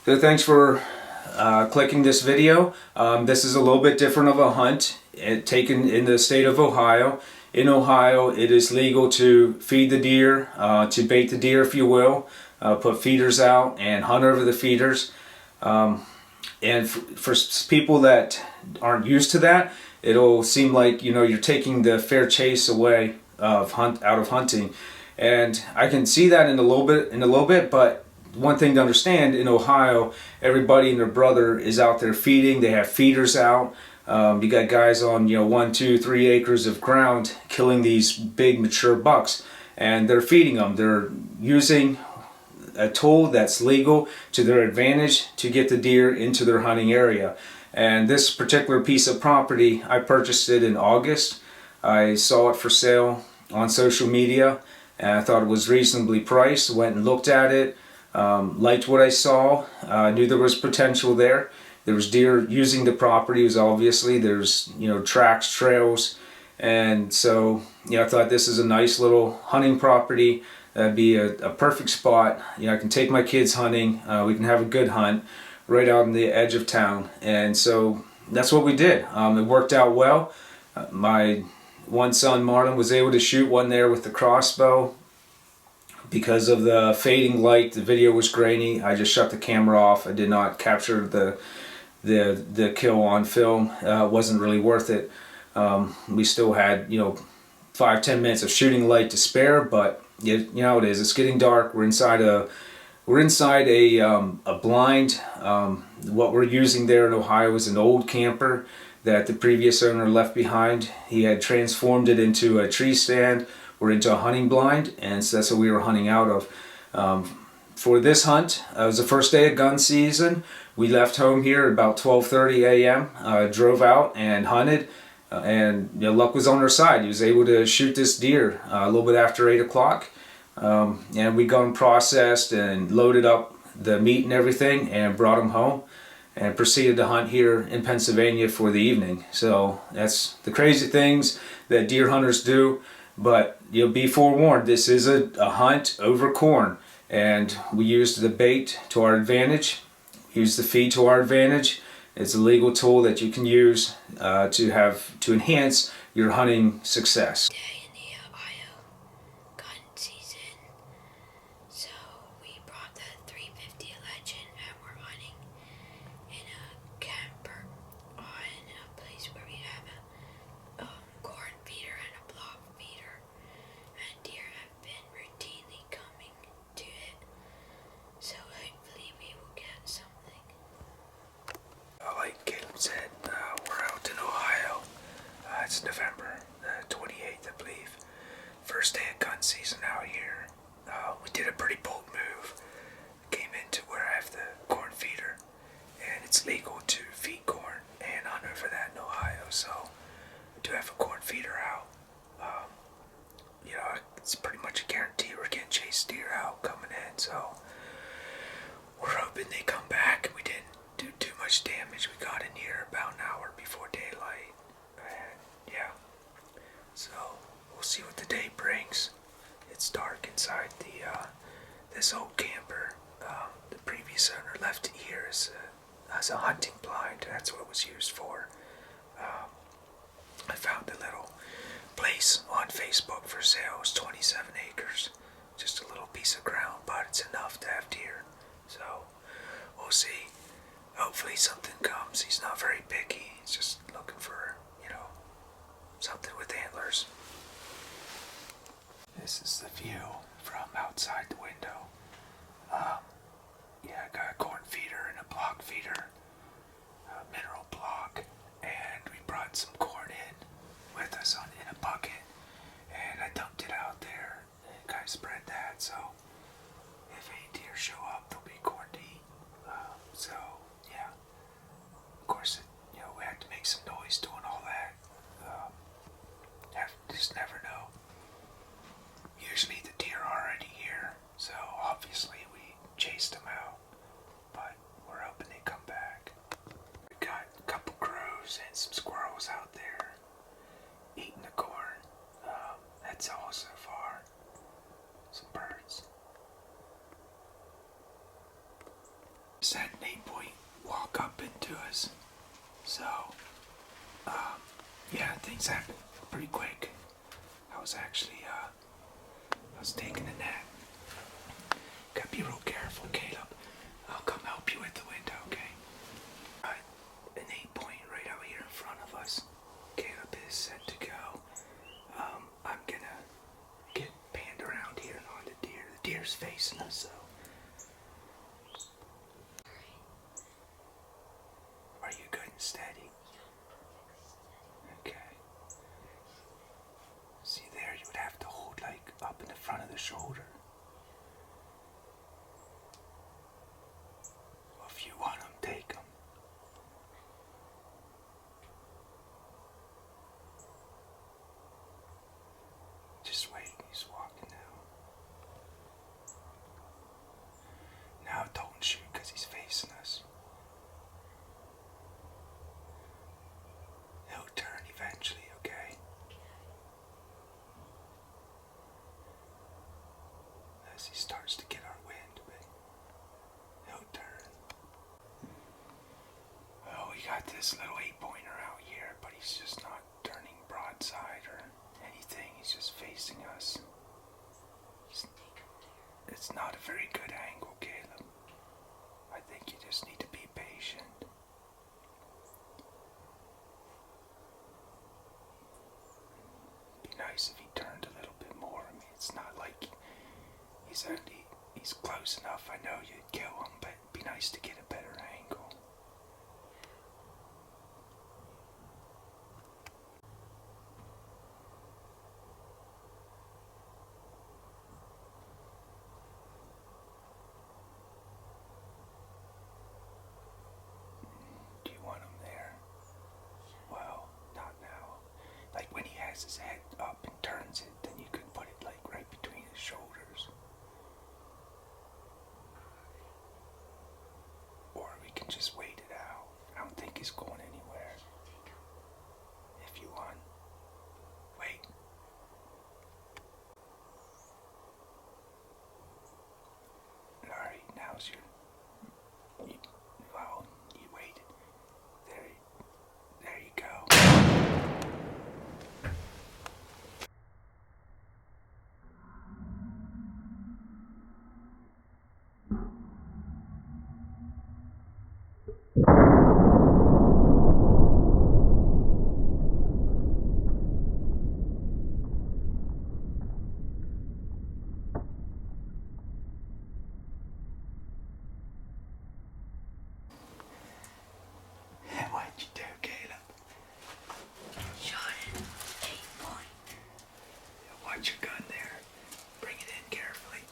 So thanks for clicking this video. This is a little bit different of a hunt taken in the state of Ohio. In Ohio, it is legal to feed the deer, to bait the deer if you will, put feeders out and hunt over the feeders. And for people that aren't used to that, it'll seem like, you know, you're taking the fair chase away of out of hunting. And I can see that in a little bit, but one thing to understand, in Ohio, everybody and their brother is out there feeding. They have feeders out. You got guys on, 1, 2, 3 acres of ground killing these big mature bucks, and they're feeding them. They're using a tool that's legal to their advantage to get the deer into their hunting area. And this particular piece of property, I purchased it in August. I saw it for sale on social media, and I thought it was reasonably priced. Went and looked at it. Liked what I saw, knew there was potential there. There was deer using the property, there's tracks, trails, and so I thought this is a nice little hunting property. That'd be a perfect spot. I can take my kids hunting, we can have a good hunt right out on the edge of town, and so that's what we did. It worked out well. My one son Marlon was able to shoot one there with the crossbow. Because of the fading light, the video was grainy. I just shut the camera off. I did not capture the kill on film. It wasn't really worth it. We still had 5-10 minutes of shooting light to spare, but you know how it is. It's getting dark. We're inside a blind. What we're using there in Ohio is an old camper that the previous owner left behind. He had transformed it into a tree stand. We're into a hunting blind, and so that's what we were hunting out of. For this hunt, it was the first day of gun season. We left home here at about 12:30 a.m. Drove out and hunted, and luck was on our side. He was able to shoot this deer a little bit after 8 o'clock, and we got him processed and loaded up the meat and everything, and brought him home, and proceeded to hunt here in Pennsylvania for the evening. So that's the crazy things that deer hunters do. But you'll be forewarned, this is a hunt over corn, and we used the bait to our advantage, used the feed to our advantage. It's a legal tool that you can use to enhance your hunting success. In the Ohio gun season, so we brought the 350 Legend, and we're hunting in a camper on a place where we have a corn feeder and a block feeder, and deer have been routinely coming to it, so hopefully we will get something. Like Caleb said, we're out in Ohio. It's November 28th, I believe. First day of gun season out here. We did a pretty bold move. Came into where I have the corn feeder, and it's legal to feed corn and hunt over that in Ohio, so I do have a corn feeder out. It's pretty much a guarantee we're getting chase deer out coming in, so we're hoping they come back. We didn't do too much damage. We got in here about an hour before daylight, and yeah, so we'll see what the day brings. It's dark inside this old camper. The previous owner left it here as a hunting blind. That's what it was used for. I found a little place on Facebook for sale. It's 27 acres. Just a little piece of ground, but it's enough to have deer. So we'll see. Hopefully something comes. He's not very picky. He's just looking for, something with antlers. This is the view from outside the window. I got a corn feeder and a block feeder, a mineral block, and we brought some corn in with us in a bucket, and I dumped it out there and kind of spread that, so if any deer show up, there'll be corn to eat. So yeah, of course, we had to make some noise doing all that. Just never know. Usually the deer are already here, so obviously we chased them out, but we're hoping they come back. We got a couple crows and some squirrels out there eating the corn. That's all so far. Some birds. just had an 8-point walk up into us. So, yeah, things happened pretty quick. I was actually, I was taking a nap. Gotta be real careful, Caleb. I'll come help you at the window, okay? Alright, an 8-point right out here in front of us. Caleb is set to go. I'm gonna get panned around here and on the deer. The deer's facing us, so. Are you good and steady? Okay. See there, you would have to hold like up in the front of the shoulder. If you want them, take them. Just wait, he's walking now. Now don't shoot because he's facing us. He'll turn eventually, okay? As he starts to get our wind, but he'll turn. Oh, we got this little 8-pointer out here, but he's just not turning broadside or anything. He's just facing us. It's not a very good angle, Caleb. I think you just need to be patient. Be nice if he turned a little bit more. I mean, it's not like he's close enough. I know you'd kill him, but it'd be nice to get a better angle. Do you want him there? Well, not now. Like when he has his head up and turns it, then you could put it like right between his shoulders. Or we can just wait it out. I don't think he's going anywhere. If you want. Wait. Alright, now's you waited. There you go. What'd you do, Caleb? Shot it. 8-point. Watch your gun there. Bring it in carefully.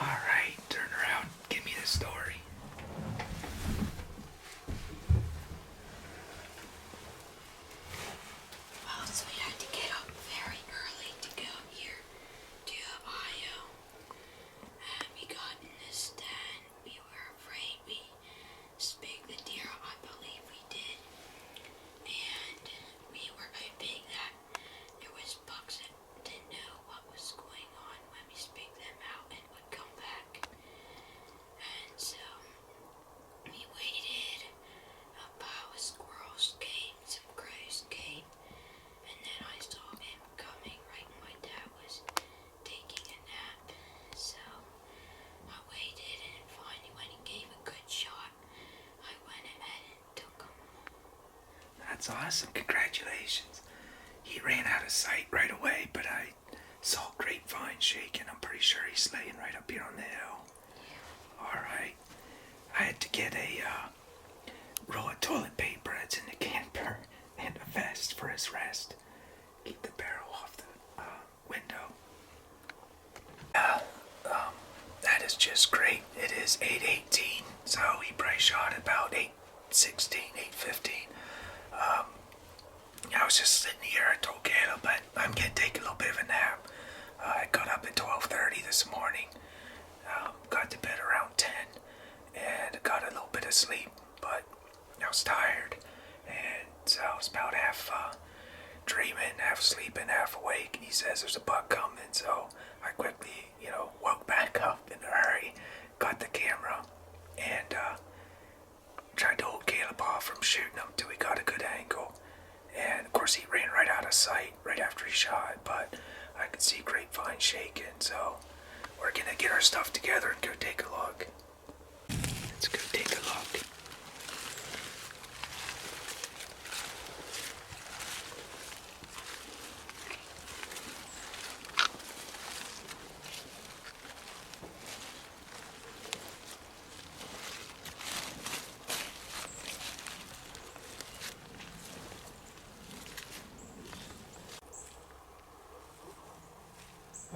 Alright, turn around. Give me the story. Well, so we had to get up very early to go here to Ohio. And we got in this stand. We were afraid we spigged the deer. I believe we did. And we were hoping that there was bucks that didn't know what was going on when we spigged them out and would come back. And so we waited. A pile of squirrels came, some crows came, and then I saw him coming right when my dad was taking a nap. So I waited, and finally when he gave a good shot, I went ahead and took him. That's awesome. Congratulations. He ran out of sight right away, but I saw grapevine shaking. I'm pretty sure he's laying right up here on the hill. Alright. I had to get a roll of toilet paper that's in the camper and a vest for his rest. Keep the barrel off the window. That is just great. It is 8:18, so he probably shot about 8:16, 8:15. I was just sitting here. I told Caleb, but I'm gonna take a little bit of a nap. I got up at 12:30 this morning. Got to bed around 10, and got a little bit of sleep, but I was tired. And was about half dreaming, half sleeping, half awake, and he says there's a buck coming. So I quickly, woke back up in a hurry, got the camera, and tried to hold Caleb off from shooting him till we got a good angle. And of course he ran right out of sight right after he shot, but I could see grapevine shaking. So we're gonna get our stuff together and go take a look. Let's go take a look.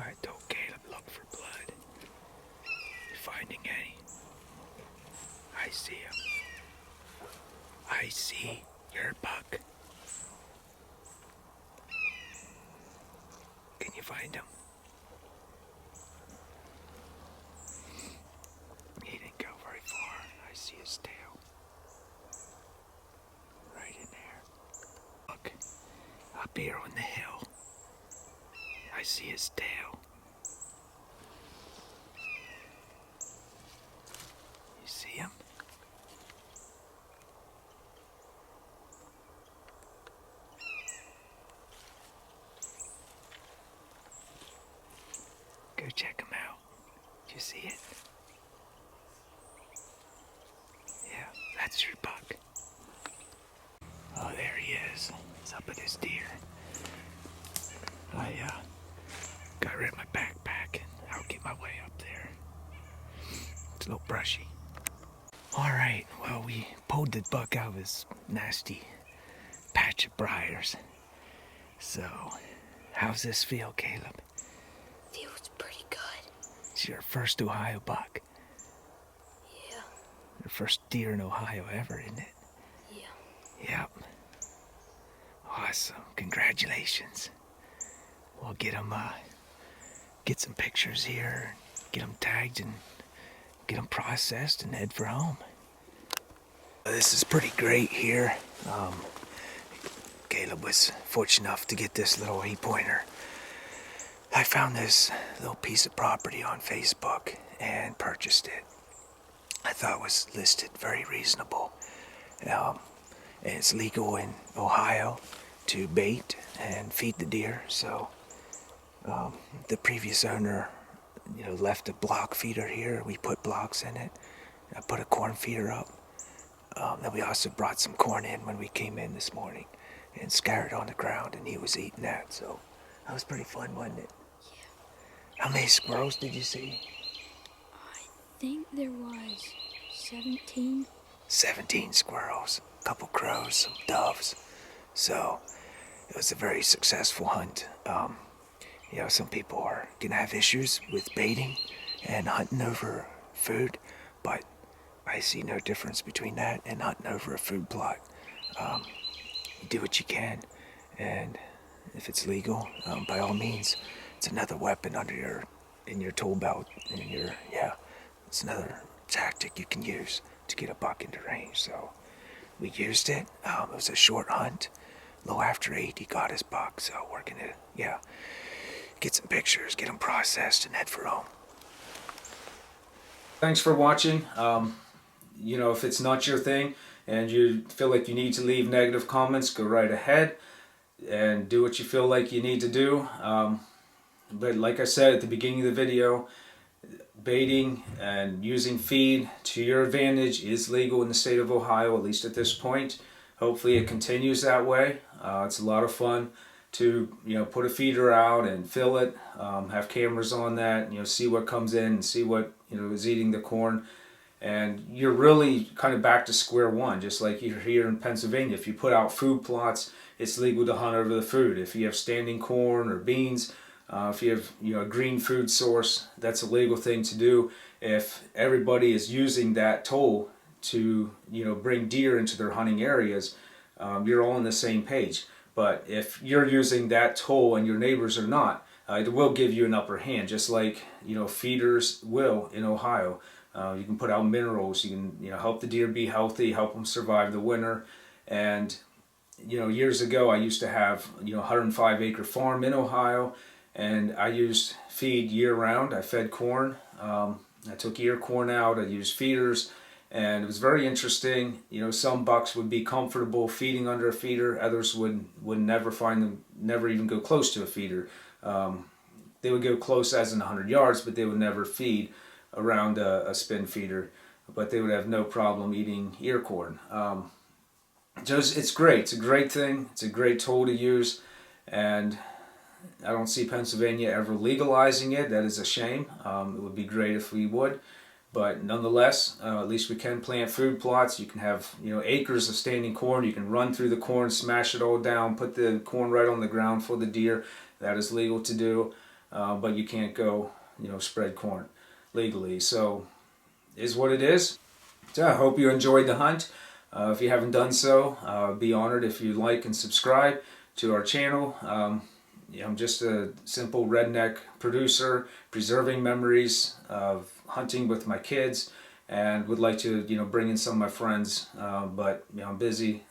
I told Caleb look for blood. Finding any? I see him. I see your buck. Can you find him? He didn't go very far. I see his tail. Right in there. Look, up here on the hill. I see his tail. You see him? Go check him out. Do you see it? Yeah, that's your buck. Oh, there he is. He's up at his deer. I got rid of my backpack and I'll get my way up there. It's a little brushy. Alright, well, we pulled the buck out of his nasty patch of briars. So, how's this feel, Caleb? Feels pretty good. It's your first Ohio buck. Yeah. Your first deer in Ohio ever, isn't it? Yeah. Yep. Awesome. Congratulations. We'll get them, get some pictures here, get them tagged and get them processed and head for home. This is pretty great here. Caleb was fortunate enough to get this little 8-pointer. I found this little piece of property on Facebook and purchased it. I thought it was listed very reasonable. And it's legal in Ohio to bait and feed the deer, so the previous owner, left a block feeder here. We put blocks in it. I put a corn feeder up. Then we also brought some corn in when we came in this morning and scattered on the ground, and he was eating that. So that was pretty fun, wasn't it? Yeah. How many squirrels did you see? I think there was 17. 17 squirrels, a couple crows, some doves. So it was a very successful hunt. Some people are gonna have issues with baiting and hunting over food, but I see no difference between that and hunting over a food plot. You do what you can, and if it's legal, by all means, it's another weapon in your tool belt, it's another tactic you can use to get a buck into range. So we used it. It was a short hunt. A little after 8, he got his buck, so we're gonna, get some pictures, get them processed, and head for home. Thanks for watching. If it's not your thing and you feel like you need to leave negative comments, go right ahead and do what you feel like you need to do. But like I said at the beginning of the video, baiting and using feed to your advantage is legal in the state of Ohio, at least at this point. Hopefully it continues that way. It's a lot of fun to put a feeder out and fill it, have cameras on that, see what comes in and see what is eating the corn, and you're really kind of back to square one, just like you're here in Pennsylvania. If you put out food plots, it's legal to hunt over the food. If you have standing corn or beans, if you have a green food source, that's a legal thing to do. If everybody is using that toll to bring deer into their hunting areas, you're all on the same page. But if you're using that toll and your neighbors are not, it will give you an upper hand, just like feeders will in Ohio. You can put out minerals, you can help the deer be healthy, help them survive the winter, and Years ago I used to have 105-acre farm in Ohio, and I used feed year round. I fed corn. I took ear corn out. I used feeders, and it was very interesting. Some bucks would be comfortable feeding under a feeder. Others would never find them, never even go close to a feeder. They would go close as in 100 yards, but they would never feed around a spin feeder. But they would have no problem eating ear corn. It's great. It's a great thing. It's a great tool to use, and I don't see Pennsylvania ever legalizing it. That is a shame. It would be great if we would, but nonetheless, at least we can plant food plots. You can have acres of standing corn. You can run through the corn, smash it all down, put the corn right on the ground for the deer. That is legal to do, but you can't go spread corn legally. So, is what it is. So I hope you enjoyed the hunt. If you haven't done so, be honored if you like and subscribe to our channel. I'm just a simple redneck producer, preserving memories of hunting with my kids, and would like to bring in some of my friends, but I'm busy,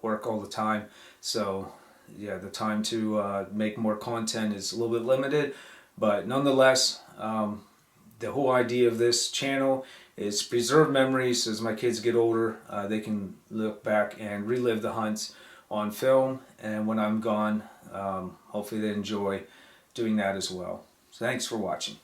work all the time, so yeah, the time to make more content is a little bit limited, but nonetheless, the whole idea of this channel is preserve memories. As my kids get older, they can look back and relive the hunts on film, and when I'm gone, hopefully they enjoy doing that as well. So thanks for watching.